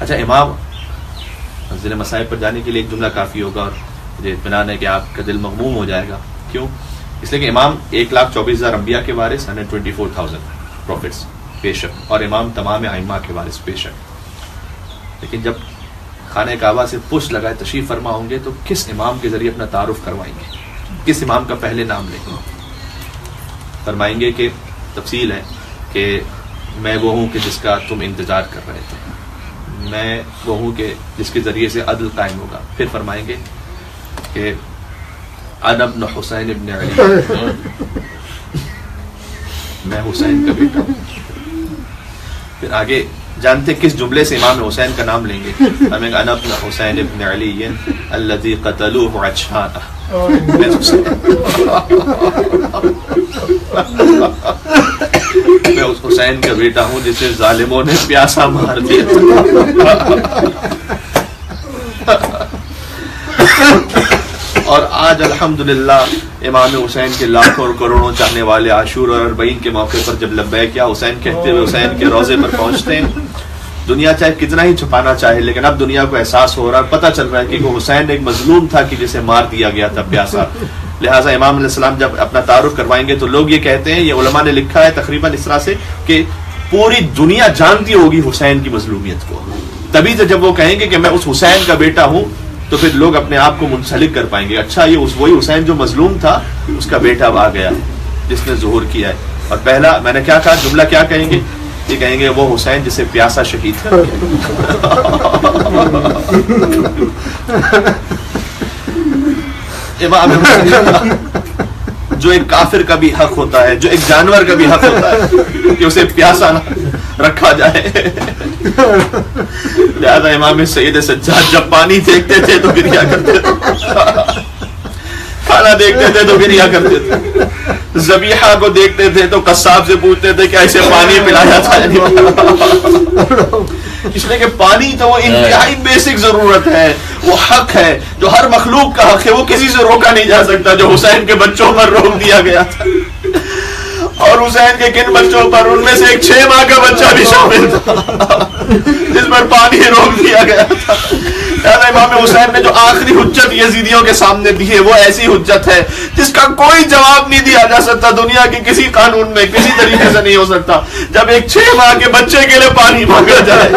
اچھا امام ذیل مسائل پر جانے کے لیے ایک جملہ کافی ہوگا، اور مجھے اطمینان ہے کہ آپ کا دل مغموم ہو جائے گا. کیوں؟ اس لیے کہ امام 1,24,000 انبیاء کے وارث، 124,000 پروفٹس بے شک، اور امام تمام ائمہ کے وارث بے شک. لیکن جب خانہ کعبہ سے پشت لگائے تشریف فرما ہوں گے تو کس امام کے ذریعے اپنا تعارف کروائیں گے؟ کس امام کا پہلے نام لیں گے؟ فرمائیں گے کہ تفصیل ہے کہ میں وہ ہوں کہ جس کا تم انتظار کر رہے تھے، میں وہ ہوں کہ جس کے ذریعے سے عدل قائم ہوگا. پھر فرمائیں گے کہ انا ابن حسین ابن علی، میں حسین کا بیٹا ہوں. پھر آگے جانتے کس جملے سے امام حسین کا نام لیں گے؟ ہمیں انا ابن حسین ابن علی الذی قتلوہ عطشانہ، میں اس حسین کا بیٹا ہوں جسے ظالموں نے پیاسا مار دیا. اور آج الحمدللہ امام حسین کے لاکھوں اور کروڑوں چاہنے والے عاشور اور اربعین کے موقع پر جب لبیک یا حسین کہتے ہوئے حسین کے روضے پر پہنچتے ہیں، دنیا چاہے کتنا ہی چھپانا چاہے لیکن اب دنیا کو احساس ہو رہا ہے، پتہ چل رہا ہے کہ وہ حسین ایک مظلوم تھا کہ جسے مار دیا گیا تھا پیاسا. لہٰذا امام علیہ السلام جب اپنا تعارف کروائیں گے تو لوگ یہ کہتے ہیں، یہ علماء نے لکھا ہے تقریباً اس طرح سے کہ پوری دنیا جانتی ہوگی حسین کی مظلومیت کو. تبھی تو جب وہ کہیں گے کہ میں اس حسین کا بیٹا ہوں تو پھر لوگ اپنے آپ کو منسلک کر پائیں گے، اچھا یہ وہی حسین جو مظلوم تھا اس کا بیٹا اب آ گیا جس نے ظہور کیا ہے. اور پہلا میں نے کیا کہا، جملہ کیا کہیں گے؟ یہ کہیں گے وہ حسین جسے پیاسا شہید کر امام جو ایک کافر کا بھی حق ہوتا ہے، جو ایک جانور کا بھی حق ہوتا ہے کہ اسے پیاسا نہ رکھا جائے. لہذا امام سید سجاد جب پانی دیکھتے تھے تو گریا کرتے تھے، کھانا دیکھتے تھے تو گریا کرتے تھے، ذبیحہ کو دیکھتے تھے تو قصاب سے پوچھتے تھے کہ ایسے پانی پلایا تھا. اس لیے کہ پانی تو وہ انتہائی بیسک ضرورت ہے، وہ حق ہے جو ہر مخلوق کا حق ہے، وہ کسی سے روکا نہیں جا سکتا. جو حسین کے بچوں پر روک دیا گیا تھا، اور حسین کے کن بچوں پر؟ ان میں سے ایک 6 ماہ کا بچہ بھی شامل تھا جس پر پانی روک دیا گیا تھا. امام حسین نے جو آخری حجت یزیدیوں کے سامنے دی ہے وہ ایسی حجت ہے جس کا کوئی جواب نہیں دیا جا سکتا، دنیا کے کسی قانون میں کسی طریقے سے نہیں ہو سکتا. جب ایک 6 ماہ کے بچے کے لیے پانی مانگا جائے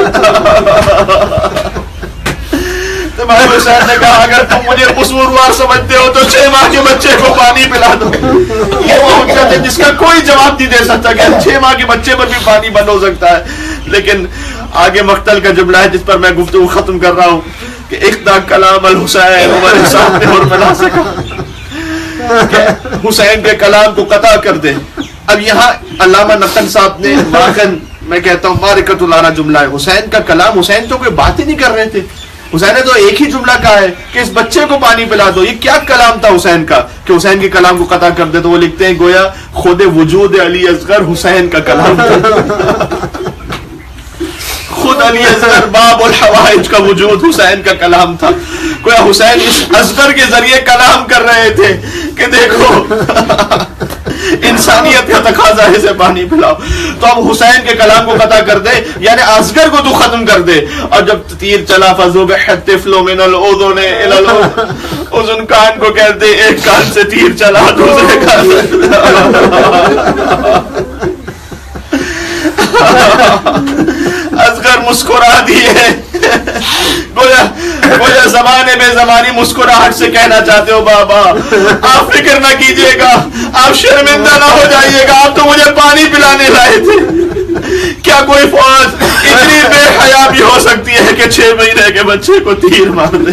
تو امام حسین نے کہا اگر تم مجھے قصوروار سمجھتے ہو تو 6 ماہ کے بچے کو پانی پلا دو. یہ وہ حجت ہے جس کا کوئی جواب نہیں دے سکتا کہ 6 ماہ کے بچے پر بھی پانی بند ہو سکتا ہے. لیکن آگے مقتل کا جملہ ہے جس پر میں گفتگو ختم کر رہا ہوں کہ اقدا کلام الحسین عمر صاحب نے اور بنا سکا کہ حسین کے کلام کو قطع کر دے. اب یہاں علامہ نقل صاحب نے واقعاً میں کہتا ہوں مارکۃ الارا جملہ ہے. حسین کا کلام، حسین تو کوئی بات ہی نہیں کر رہے تھے، حسین نے تو ایک ہی جملہ کہا ہے کہ اس بچے کو پانی پلا دو. یہ کیا کلام تھا حسین کا کہ حسین کے کلام کو قطع کر دے؟ تو وہ لکھتے ہیں گویا خود وجود علی اصغر حسین کا کلام تھا. خود علی اصغر باب الحوائج کا وجود حسین کا کلام تھا. گویا حسین اس اصغر کے ذریعے کلام کر رہے تھے کہ دیکھو انسانیت کا تقاضا ہے اسے پانی پلاؤ. تو اب حسین کے کلام کو قطع کر دے، یعنی اصغر کو تو ختم کر دے. اور جب تیر چلا فذبح الطفل من الاذن الى الاذن، کان کو کہتے ایک کان سے تیر چلا دوسرے کان سے. اصغر مسکرا دیے. گویا زمانے میں زمانی مسکراہٹ سے کہنا چاہتے ہو بابا آپ فکر نہ کیجئے گا، آپ شرمندہ نہ ہو جائیے گا، آپ تو مجھے پانی پلانے لائے تھے. کیا کوئی فوج اتنی بے حیا بھی ہو سکتی ہے کہ 6 مہینے کے بچے کو تیر مار دے؟